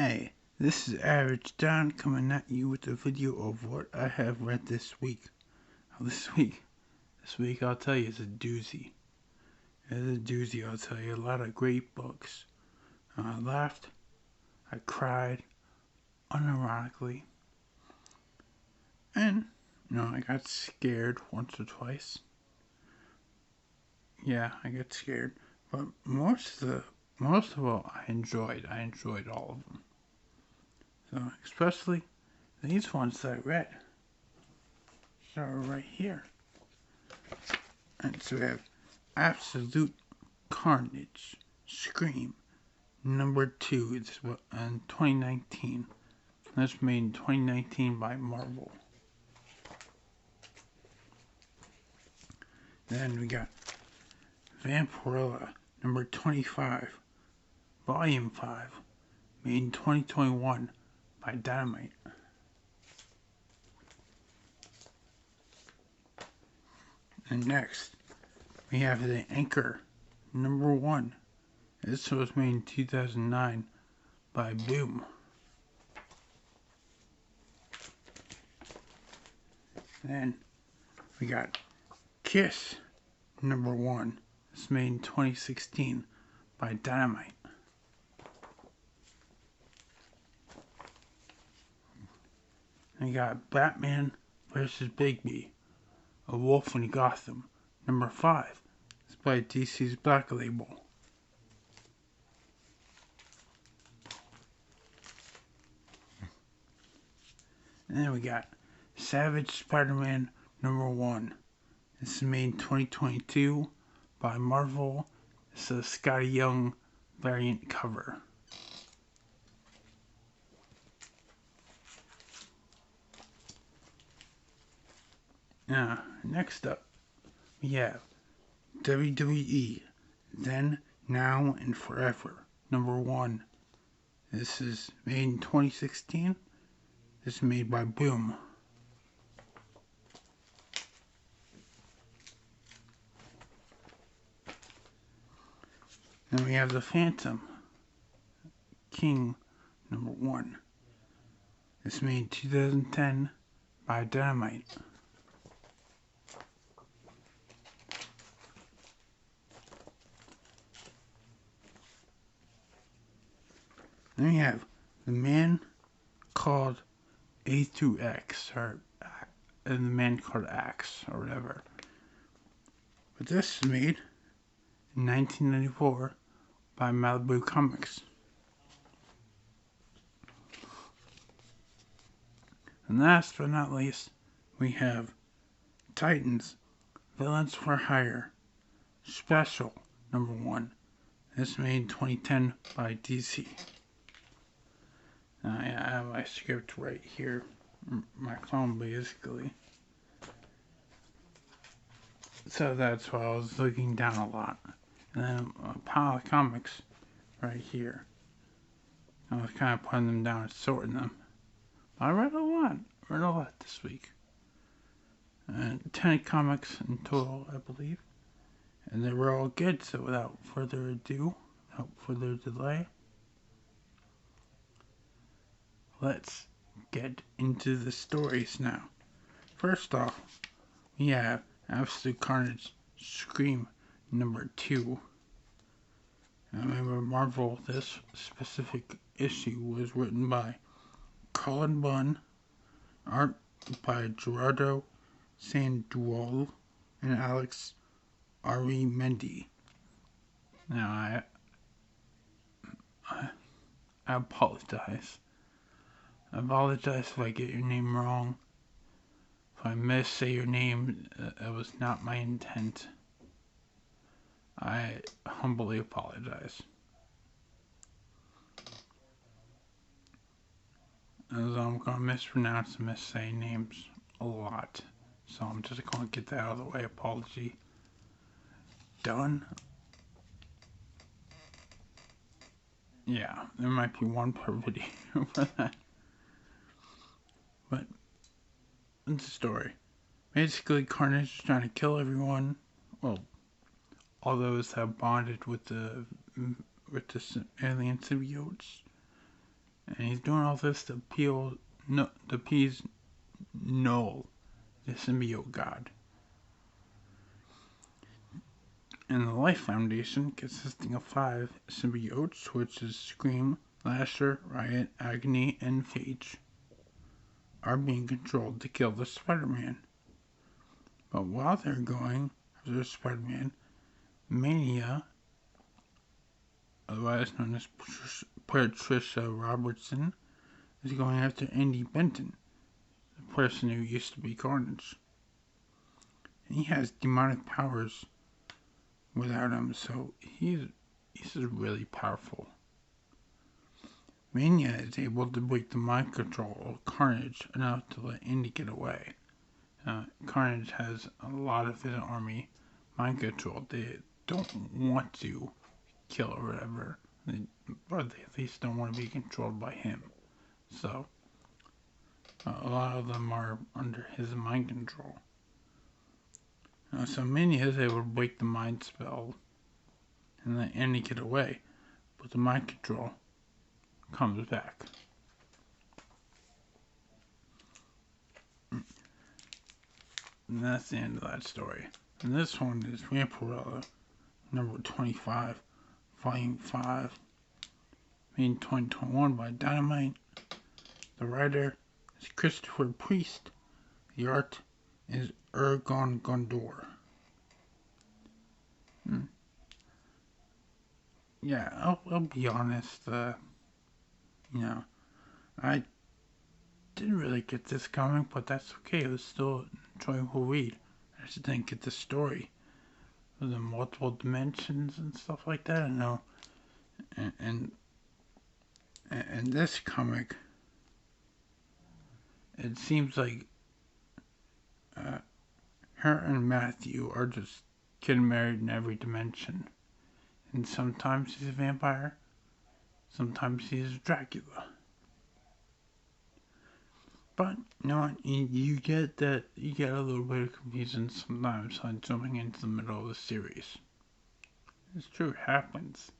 Hey, this is AverageJohn coming at you with a video of what I have read this week. This week I'll tell you it's a doozy. It's a doozy, I'll tell you. A lot of great books. I laughed, I cried, unironically, and, I got scared once or twice. Yeah, I get scared, but most of all, I enjoyed all of them. So, especially these ones that I read. So, right here. And so we have Absolute Carnage, Scream, number 2. It's in 2019. That's made in 2019 by Marvel. Then we got Vampirella, number 25, Volume 5, made in 2021 by Dynamite. And next, we have The Anchor, number 1. This was made in 2009 by Boom. Then we got Kiss, number 1. It's made in 2016 by Dynamite. And we got Batman vs. Bigby, A Wolf in Gotham, number 5. It's by DC's Black Label. And then we got Savage SpiderMan number 1. This is made in 2022 by Marvel. It's a Scotty Young variant cover. Next up, we have WWE Then, Now and Forever, number 1. This is made in 2016. This is made by Boom. Then we have The Phantom King, number 1. This is made in 2010 by Dynamite. Then we have The Man Called A through X, and The Man Called X, or whatever. But this is made in 1994 by Malibu Comics. And last but not least, we have Titans, Villains for Hire, Special, number 1. This is made in 2010 by DC. I have my script right here, my phone basically. So that's why I was looking down a lot. And then a pile of comics right here. I was kind of putting them down and sorting them. I read a lot this week. 10 comics in total, I believe. And they were all good, so without further delay, let's get into the stories now. First off, we have Absolute Carnage, Scream, number 2. I remember Marvel, this specific issue was written by Colin Bunn, art by Gerardo Sandoval, and Alex Arimendi. Now, I apologize. I apologize if I get your name wrong. If I missay your name, it was not my intent. I humbly apologize. As I'm going to mispronounce and missay names a lot. So I'm just going to get that out of the way. Apology done. Yeah, there might be one per video for that. But it's a story. Basically, Carnage is trying to kill everyone. Well, all those have bonded with the alien symbiotes. And he's doing all this to appease Null, the symbiote god. And the Life Foundation, consisting of 5 symbiotes, which is Scream, Lasher, Riot, Agony, and Phage, are being controlled to kill the SpiderMan. But while they're going after SpiderMan, Mania, otherwise known as Patricia Robertson, is going after Andy Benton, the person who used to be Carnage. And he has demonic powers without him, so he's really powerful. Mania is able to break the mind control of Carnage enough to let Andy get away. Carnage has a lot of his army mind control. They don't want to kill or whatever, but they at least don't want to be controlled by him. So a lot of them are under his mind control. So Mania is able to break the mind spell and let Andy get away, but the mind control comes back. And that's the end of that story. And this one is Vampirella, number 25, volume 5, made in 2021 by Dynamite. The writer is Christopher Priest. The art is Ergon Gondor. Yeah, I'll be honest, I didn't really get this comic, but that's okay. It was still an enjoyable read. I just didn't get the story. The multiple dimensions and stuff like that, I know. And this comic, it seems like her and Matthew are just getting married in every dimension. And sometimes he's a vampire, sometimes he's Dracula. But you know what? You get that. You get a little bit of confusion sometimes on jumping into the middle of the series. It's true, it happens.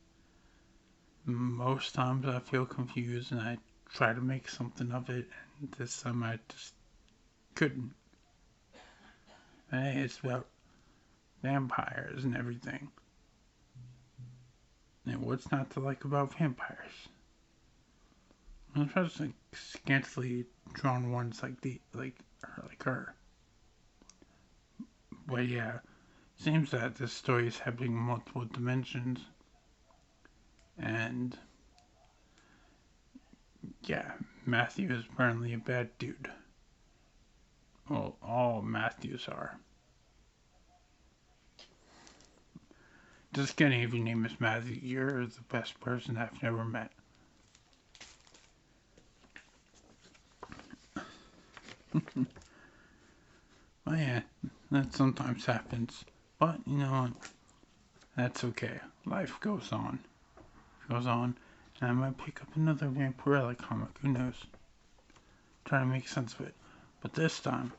Most times I feel confused and I try to make something of it, and this time I just couldn't. Hey, it's about vampires and everything. And what's not to like about vampires? Especially scantily drawn ones like her. But yeah, seems that this story is happening in multiple dimensions. And yeah, Matthew is apparently a bad dude. Well, all Matthews are. Just kidding, if your name is Matthew, you're the best person I've never met. Well, yeah, that sometimes happens. But, you know what? That's okay. Life goes on. And I might pick up another Vampirella comic, who knows? Try to make sense of it. But this time,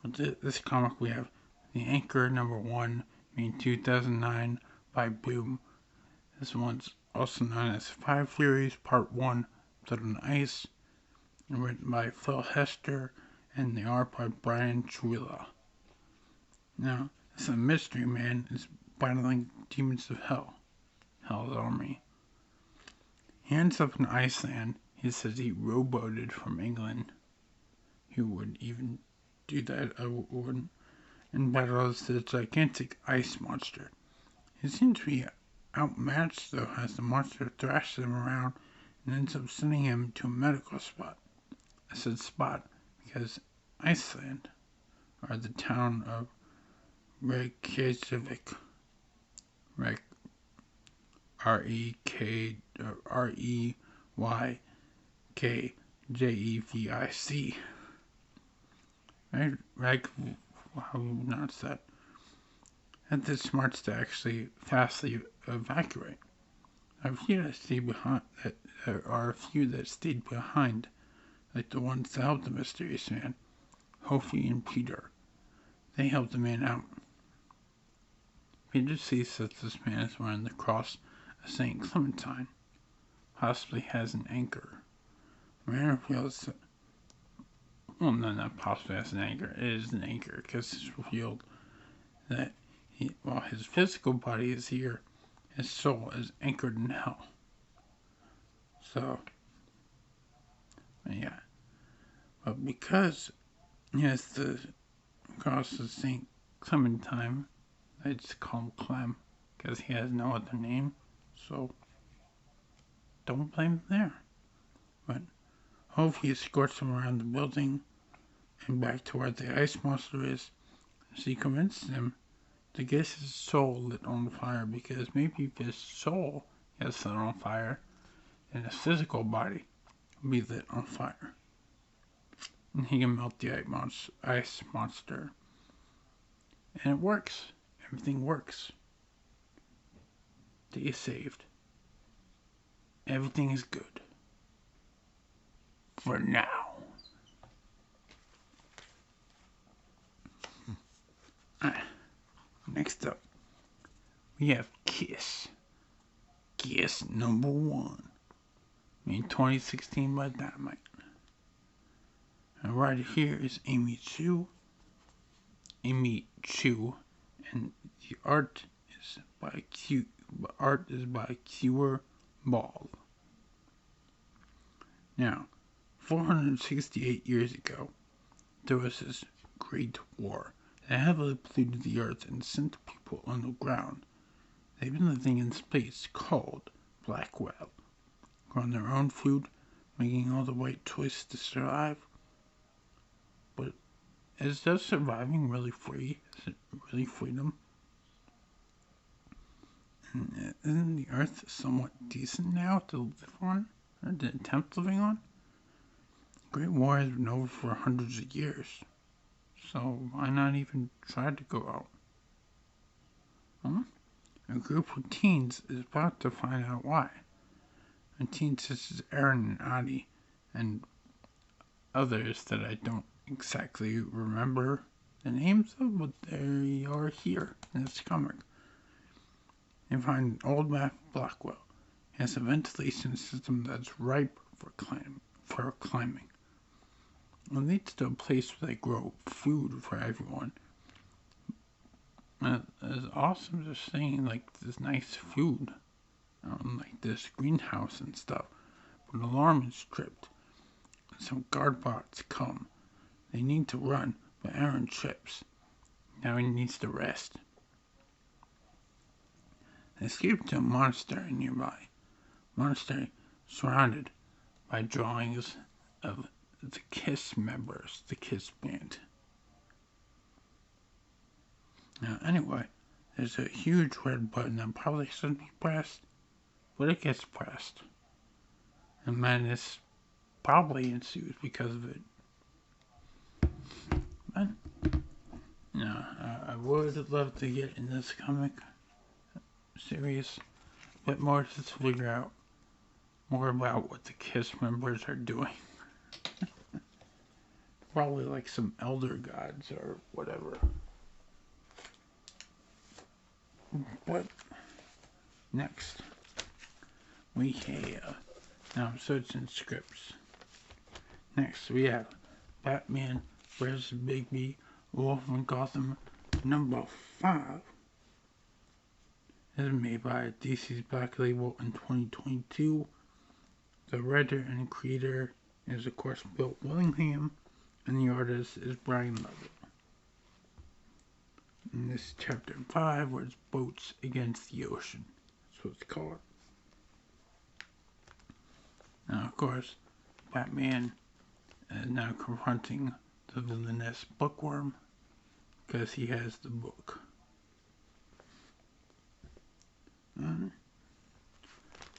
with this comic, we have The Anchor number 1, made in 2009 by Boom. This one's also known as 5 Theories Part 1, Blood on Ice, and written by Phil Hester, and the art by Brian Chouilla. Now, it's a mystery man is battling demons of hell, Hell's army. He ends up in Iceland. He says he rowboated from England. Who would even do that? I wouldn't. And battles the gigantic ice monster. He seems to be outmatched, though, as the monster thrashes him around and ends up sending him to a medical spot. I said spot because Iceland, or the town of Reykjavik, Reykjavik, how you pronounce that? Had the smarts to actually fastly evacuate. There are a few that stayed behind, like the ones that helped the mysterious man, Hofi and Peter. They helped the man out. Peter sees that this man is wearing the cross of St. Clementine, possibly has an anchor. Man reveals, well, no, not possibly has an anchor. It is an anchor because it's revealed that while his physical body is here, his soul is anchored in hell. So, yeah. But because he has the cross of St. Clementine, I just call him Clem because he has no other name. So, don't blame him there. But hopefully he escorts him around the building and back to where the ice monster is. She convinces him to get his soul lit on fire because maybe if his soul gets lit on fire, then his physical body will be lit on fire. And he can melt the ice monster. And it works. Everything works. Day is saved. Everything is good. For now. Next up, we have Kiss. Kiss #1. Made 2016 by Dynamite. And right here is Amy Chu. And the art is by Cure Ball. Now, 468 years ago, there was this great war that heavily polluted the earth and sent people underground. They've been living in space called Blackwell, growing their own food, making all the right choices to survive. But is their surviving really free? Is it really freedom? And isn't the earth somewhat decent now to live on? Or to attempt living on? The Great War has been over for hundreds of years. So why not even try to go out? A group of teens is about to find out why. And teens such as Aaron and Adi and others that I don't exactly remember the names of, but they are here in this comic. They find an old map of Blackwell. It has a ventilation system that's ripe for climbing. It leads to a place where they grow food for everyone. It's awesome just seeing like this nice food, like this greenhouse and stuff. But an alarm is tripped. Some guard bots come. They need to run, but Aaron trips. Now he needs to rest. They escape to a monastery nearby. Monastery surrounded by drawings of the Kiss members, the Kiss band. Now, anyway, there's a huge red button that probably shouldn't be pressed, but it gets pressed. And madness probably ensues because of it. But, I would love to get in this comic series a bit more just to figure out more about what the Kiss members are doing. Probably like some elder gods or whatever. But next we have, now I'm searching scripts. Next we have Batman vs. Bigby, Wolf in Gotham #5. It is made by DC's Black Label in 2022. The writer and creator is of course Bill Willingham, and the artist is Brian Lovett. And this is chapter 5, where it's Boats Against the Ocean. That's what it's called. Now, of course, Batman is now confronting the villainous Bookworm because he has the book.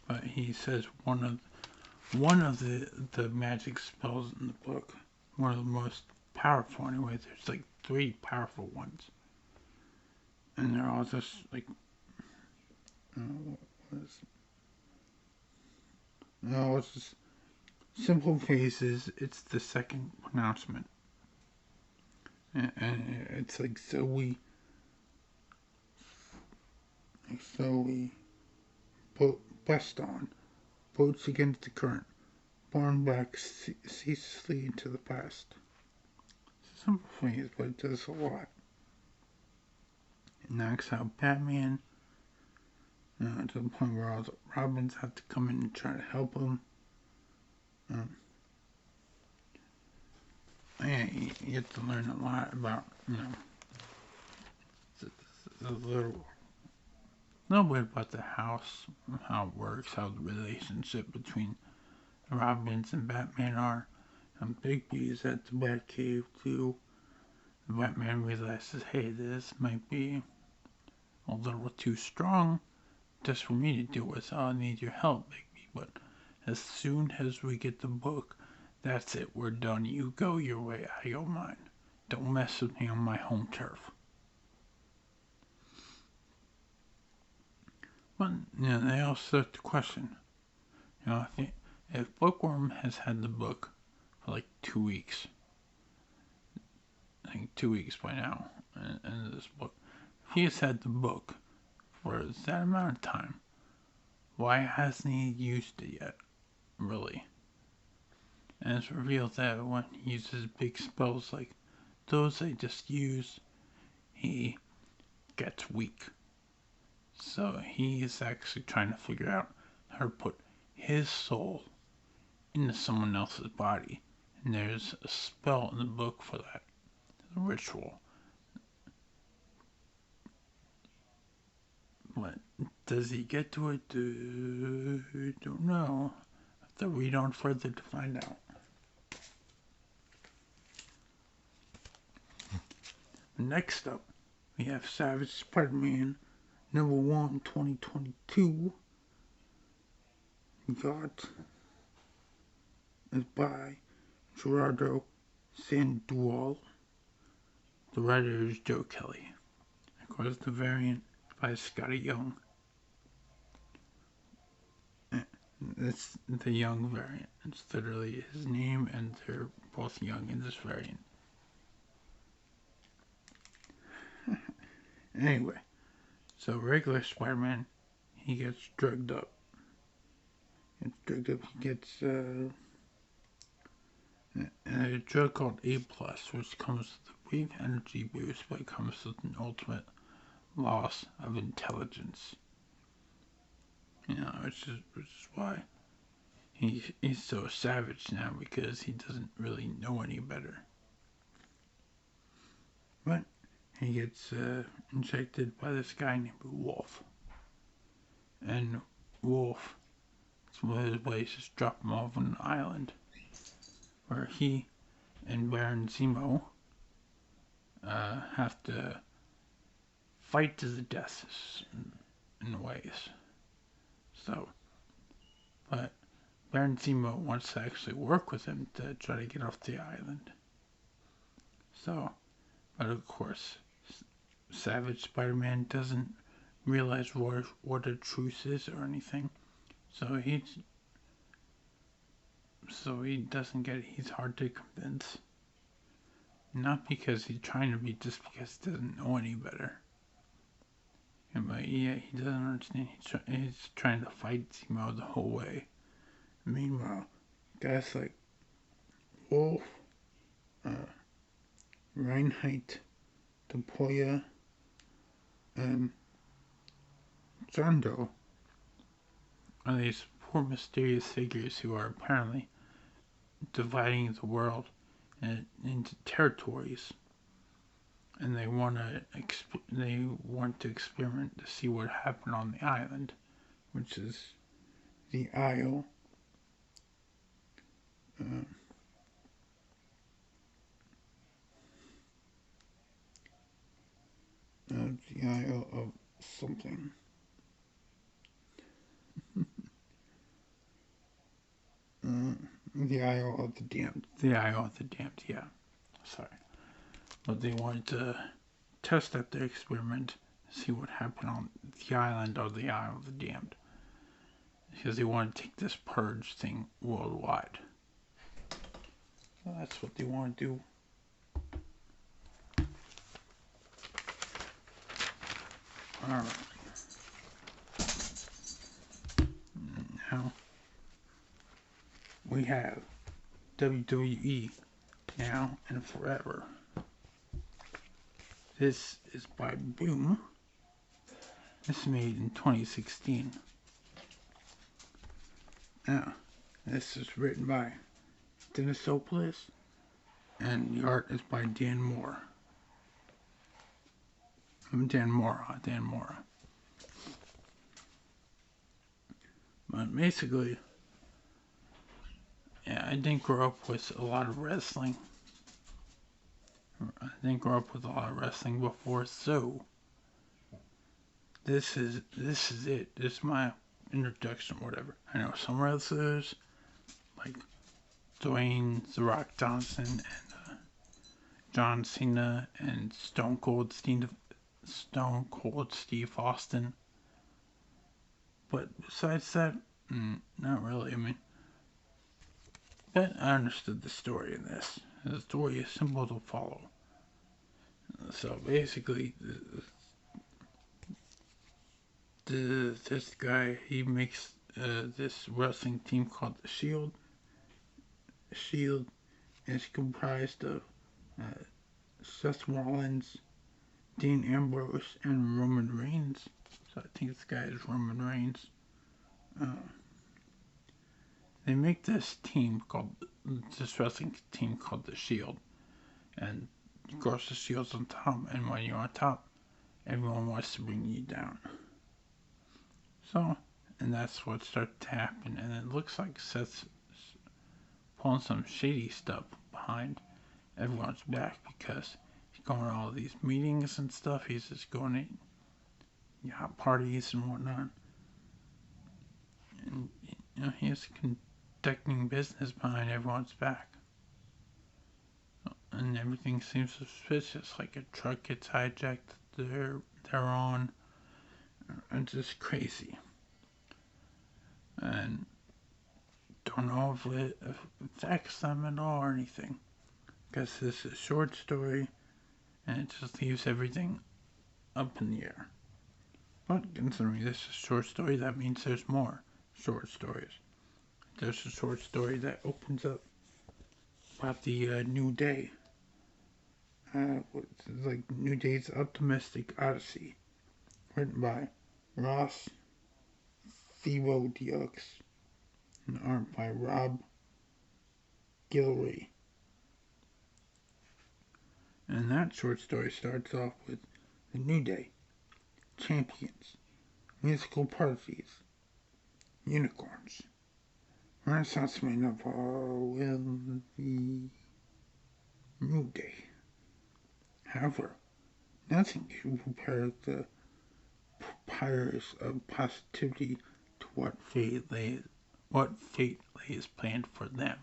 But he says one of the magic spells in the book, one of the most powerful anyway. There's like 3 powerful ones. And they're all just like, it's just simple phrases. It's the second pronouncement. And it's like Zoe Baston, boats against the current, borne back ceaselessly into the past. It's a simple phrase, but it does a lot. It knocks out Batman to the point where all the Robins have to come in and try to help him. Yeah, you get to learn a lot about, a little bit about the house, how it works, how the relationship between the Robins and Batman are. Bigby is at the Batcave too. The Batman realizes, hey, this might be a little too strong just for me to deal with. I'll need your help, Bigby. But as soon as we get the book, that's it. We're done. You go your way, I go mine. Don't mess with me on my home turf. But, they all start to question. If Bookworm has had the book for like 2 weeks, I think 2 weeks by now, in this book, if he has had the book for that amount of time, why hasn't he used it yet, really? And it's revealed that when he uses big spells like those they just use, he gets weak. So he is actually trying to figure out how to put his soul into someone else's body. And there's a spell in the book for that. A ritual. But does he get to it? Don't know. I have to read on further to find out. Next up, we have Savage Spider-Man #1 2022. Got is by Gerardo Sandoval. The writer is Joe Kelly. Of course, the variant by Scotty Young. It's the Young variant. It's literally his name, and they're both young in this variant. Anyway, so regular Spider-Man, he gets drugged up. He gets a drug called A+, which comes with a brief energy boost, but it comes with an ultimate loss of intelligence. Which is why he's so savage now, because he doesn't really know any better. But he gets injected by this guy named Wolf. And Wolf, one of his ways, is drop him off on an island where he and Baron Zemo have to fight to the death in ways. So, but Baron Zemo wants to actually work with him to try to get off the island. So, but of course, Savage Spider-Man doesn't realize what a truce is or anything. So he's hard to convince. Not because he's trying to be, just because he doesn't know any better. But yeah, he doesn't understand. He's trying to fight Zemo the whole way. Meanwhile, guys like Wolf, Reinhardt, Tempoya, and Jondo are these poor mysterious figures who are apparently dividing the world into territories, and they want to experiment to see what happened on the island, which is the Isle. The Isle of something. The Isle of the Damned. The Isle of the Damned, yeah. Sorry. But they wanted to test out their experiment, see what happened on the island of the Isle of the Damned. Because they want to take this purge thing worldwide. So that's what they want to do. Alright. Now, we have WWE Now and Forever. This is by Boom. This is made in 2016. Now, this is written by Denisopoulos, and the art is by Dan Mora. Dan Mora. But basically, yeah, I didn't grow up with a lot of wrestling. Before, so this is it. This is my introduction, or whatever. I know some wrestlers like Dwayne "The Rock" Johnson and John Cena and Stone Cold Steve Austin. But besides that, not really. I mean, but I understood the story in this. The story is simple to follow. So basically, this guy, he makes this wrestling team called the Shield. The Shield is comprised of Seth Rollins, Dean Ambrose, and Roman Reigns. So I think this guy is Roman Reigns. They make this wrestling team called the Shield, and of course the Shield's on top, and when you're on top, everyone wants to bring you down. So, and that's what started to happen, and it looks like Seth's pulling some shady stuff behind everyone's back, because he's going to all these meetings and stuff. He's just going to yacht parties and whatnot, and he's conducting business behind everyone's back. And everything seems suspicious, like a truck gets hijacked they're on. It's just crazy. And don't know if it affects them at all or anything. Because this is a short story, and it just leaves everything up in the air. But considering this is a short story, that means there's more short stories. There's a short story that opens up about the New Day. Like New Day's Optimistic Odyssey, written by Ross Theodux and art by Rob Guillory. And that short story starts off with the New Day, champions, musical parties, unicorns, Renaissance man of all will be New Day. However, nothing can compare the papyrus of positivity to what fate lays planned for them.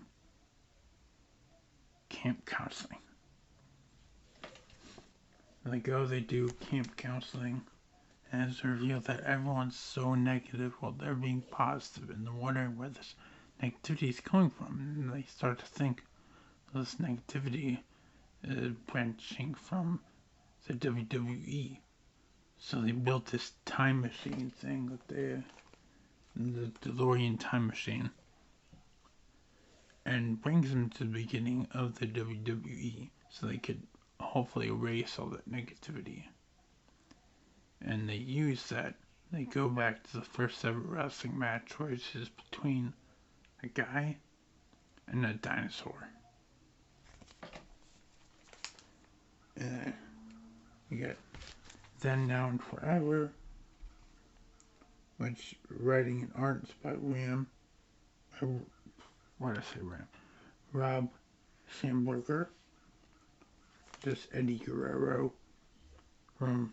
Camp counseling. They do camp counseling, and it's revealed that everyone's so negative while they're being positive, and they're wondering where this negativity is coming from. And they start to think this negativity is branching from the WWE. So they built this time machine thing with the DeLorean time machine, and brings them to the beginning of the WWE, so they could hopefully erase all that negativity. And they use that. They go back to the first ever wrestling match, which is between a guy and a dinosaur. You get Then, Now, and Forever, which writing and art is by Rob Schamberger. Just Eddie Guerrero from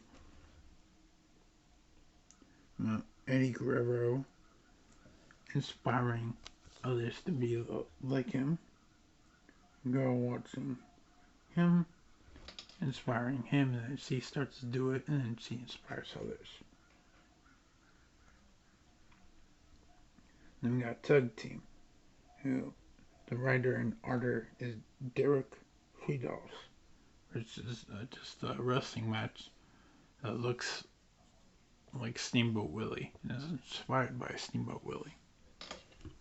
Eddie Guerrero, inspiring others to be like him. Go watching him, inspiring him, and then she starts to do it, and then she inspires others. Then we got Tug Team, who the writer and artist is Derek Friedels, which is just a wrestling match that looks like Steamboat Willie, and is inspired by Steamboat Willie.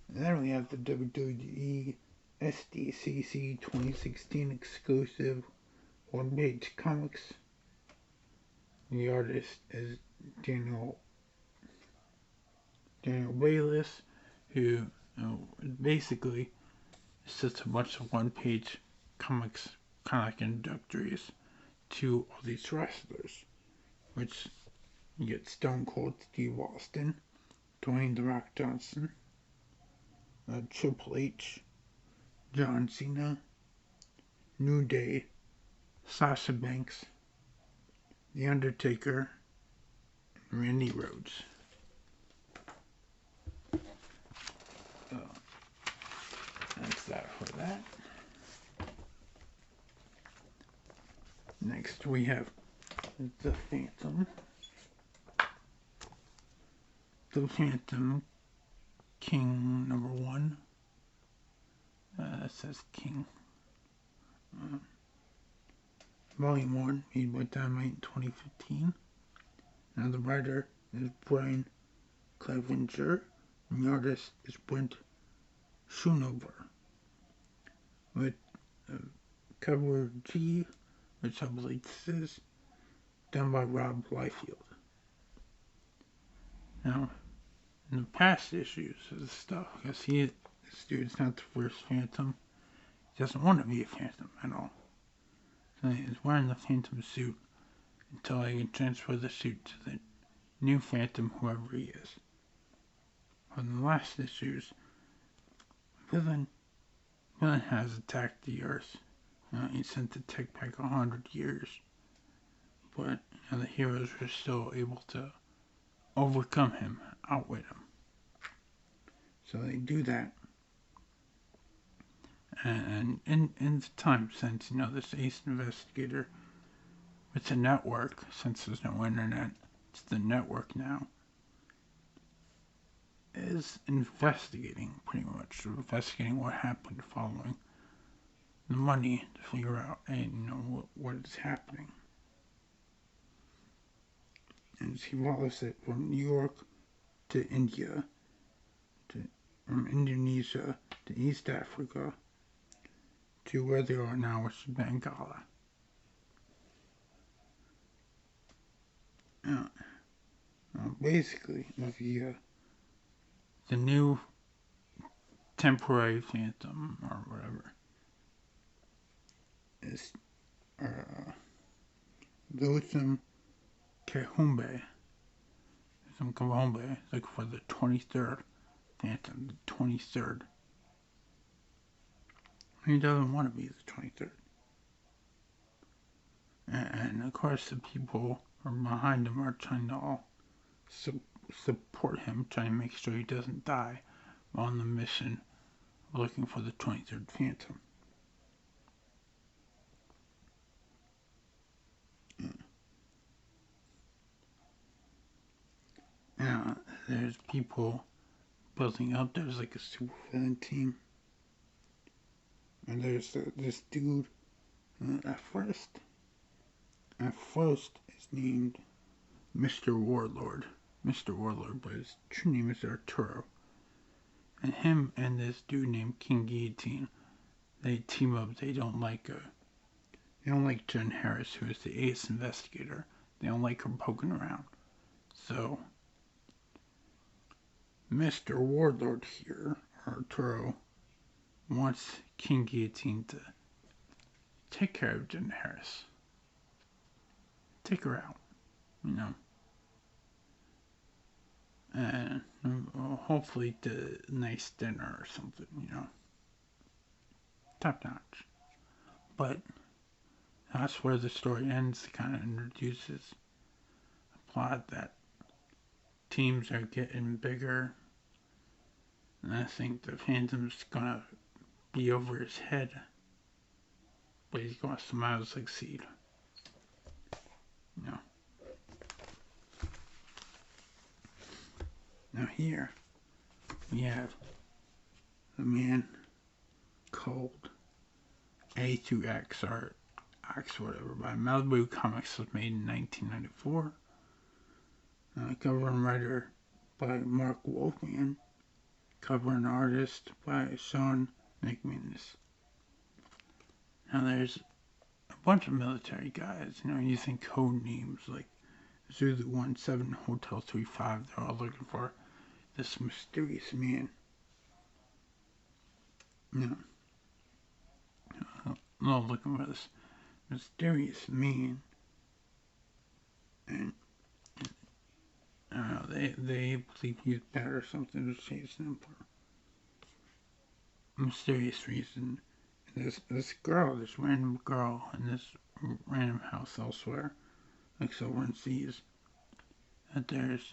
And then we have the WWE SDCC 2016 exclusive one-page comics. The artist is Daniel Bayless, who basically it's just a bunch of one-page comics, kind of like introductories to all these wrestlers, which you get Stone Cold Steve Austin, Dwayne The Rock Johnson, Triple H, John Cena, New Day, Sasha Banks, The Undertaker, and Randy Rhodes. That's that for that. Next we have the Phantom. The Phantom King #1. That says King. Volume 1, made by Dynamite in 2015. Now the writer is Brian Clevenger, and the artist is Brent Schoonover. With cover G, which I believe this is, done by Rob Liefeld. Now, in the past issues of this stuff, because this dude's not the first Phantom. He doesn't want to be a Phantom at all. So he's wearing the Phantom suit until I can transfer the suit to the new Phantom, whoever he is. In the last issues, villain has attacked the Earth. He's sent to take back 100 years. But the heroes are still able to overcome him, outwit him. So they do that. And in the time since, this ace investigator with the network, since there's no internet, it's the network now, is investigating, pretty much, investigating what happened following the money to figure out, what is happening. And he follows it from New York to India, from Indonesia to East Africa, to where they are now, which is Bengala. Basically, the new temporary Phantom, or whatever, is Woodson Kahumbe. Like for the 23rd Phantom, the 23rd. He doesn't want to be the 23rd. And of course the people from behind him are trying to all support him, trying to make sure he doesn't die on the mission of looking for the 23rd Phantom. Now, there's people building up. There's like a super villain team. And there's this dude, at first is named Mr. Warlord, but his true name is Arturo. And him and this dude named King Guillotine, they team up. They don't like Jen Harris, who is the ace investigator. They don't like her poking around. So, Mr. Warlord here, Arturo, wants King Guillotine to take care of Jen Harris. Take her out, And hopefully to a nice dinner or something, Top notch. But that's where the story ends. It kind of introduces a plot that teams are getting bigger. And I think the Phantom's gonna be over his head. But he's gonna somehow succeed. Now here we have the man called A2X, or X whatever, by Malibu Comics, was made in 1994. Cover and writer by Mark Wolfman. cover and artist by Sean McManus. Now there's a bunch of military guys, you know, using code names like Zulu 17 Hotel 35. They're all looking for this mysterious man. You know, they're all looking for this mysterious man. And I don't know, they believe he's bad or something to chase them for mysterious reason. This girl, this random girl in this random house elsewhere, looks over and sees that there's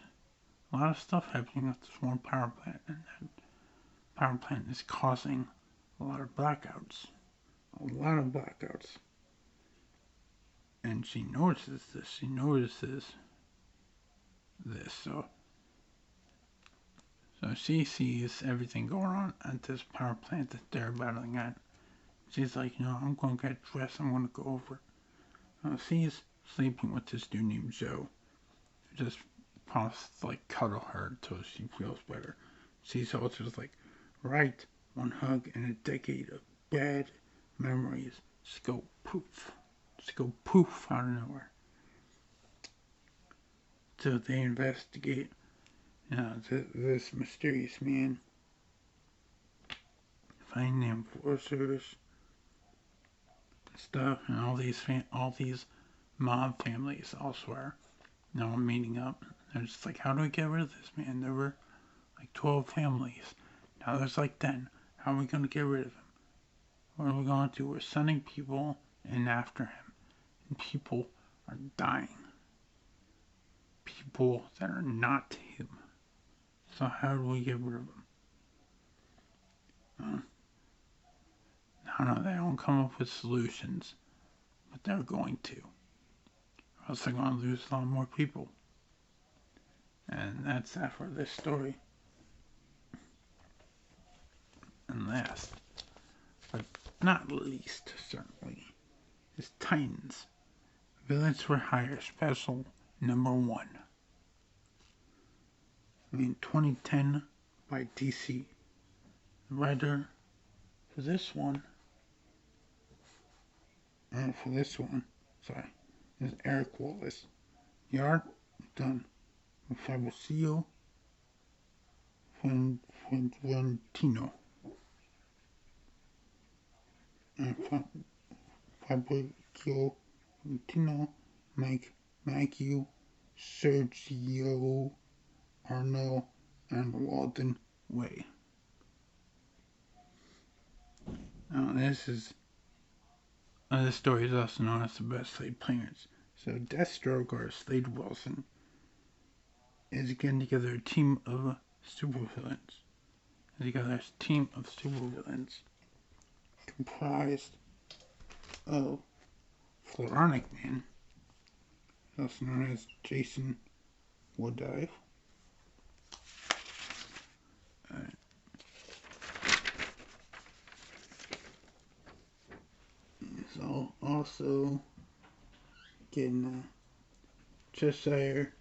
a lot of stuff happening at this one power plant, and that power plant is causing a lot of blackouts. A lot of blackouts. And she notices this. She notices this. So she sees everything going on at this power plant that they're battling at. She's like, you know, I'm going to get dressed. I'm going to go over. She's sleeping with this dude named Joe. Who just promised to, like, cuddle her until she feels better. She's also just like, right, one hug and a decade of bad memories just go poof. Just go poof out of nowhere. So they investigate, you know, this mysterious man. Find the enforcers. Stuff, and all these mob families elsewhere now meeting up. They're just like, how do we get rid of this man? There were like 12 families. Now there's like 10. How are we going to get rid of him? What are we going to do? We're sending people in after him. And people are dying. People that are not him. So how do we get rid of him? No, they don't come up with solutions, but they're going to. Or else they're going to lose a lot more people. And that's that for this story. And last, but not least, certainly, is Titans. Villains for Hire Special number 1. In 2010 by DC. The writer for this one, and for this one, is Eric Wallace. The art done by Fabrizio Fantino. And Fabrizio Fantino, Mike Macchio, Sergio Arno, and Walden Way. Now this story is also known as the Best Slade Planners. So Deathstroke, or Slade Wilson, is getting together a team of supervillains. Comprised of Floronic Man, also known as Jason Woodive. So also getting Cheshire.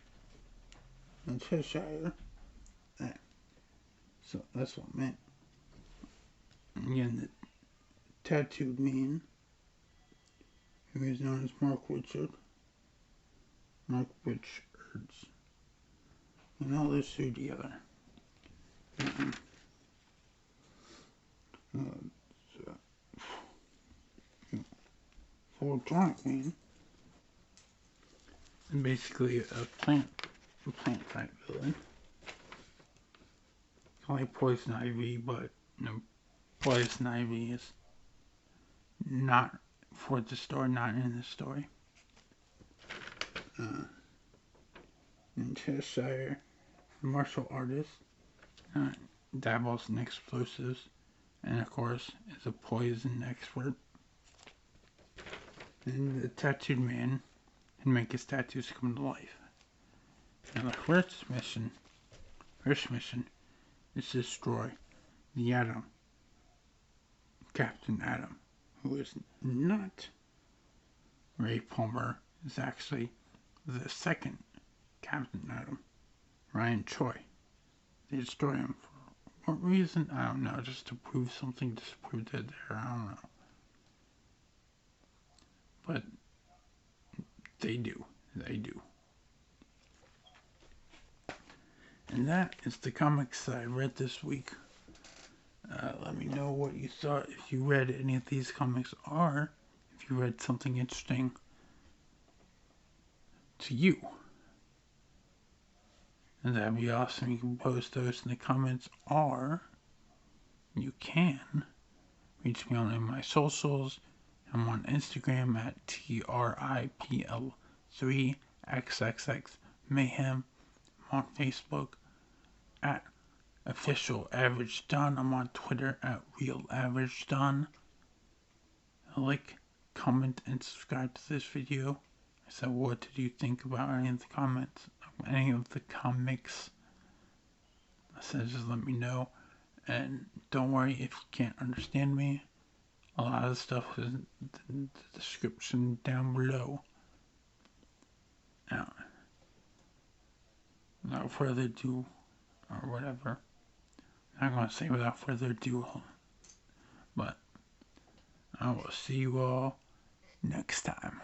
So that's what I meant. Again, the Tattooed Man, who is known as Mark Richards. And all this two together. Photonic Man, and basically a plant type villain. It's like Poison Ivy, but Poison Ivy is not for the story, not in the story. And Cheshire, a martial artist, dabbles in explosives, and of course is a poison expert. And the Tattooed Man can make his tattoos come to life. Now the first mission is to destroy the Atom, Captain Atom, who is not Ray Palmer, is actually the second Captain Atom, Ryan Choi. They destroy him for what reason? I don't know. Just to prove something, just to prove that they're, I don't know. But they do. They do. And that is the comics that I read this week. Let me know what you thought, if you read any of these comics, or if you read something interesting to you. And that'd be awesome. You can post those in the comments, or you can reach me on any of my socials. I'm on Instagram at TRIPL3XXXMayhem. I'm on Facebook at Official AverageJohn. I'm on Twitter at RealAverageJohn. Like, comment, and subscribe to this video. I said, what did you think about any of the comments? Any of the comics? I said, just let me know. And don't worry if you can't understand me. A lot of stuff is in the description down below. Now, without further ado, or whatever. I'm not going to say without further ado, but I will see you all next time.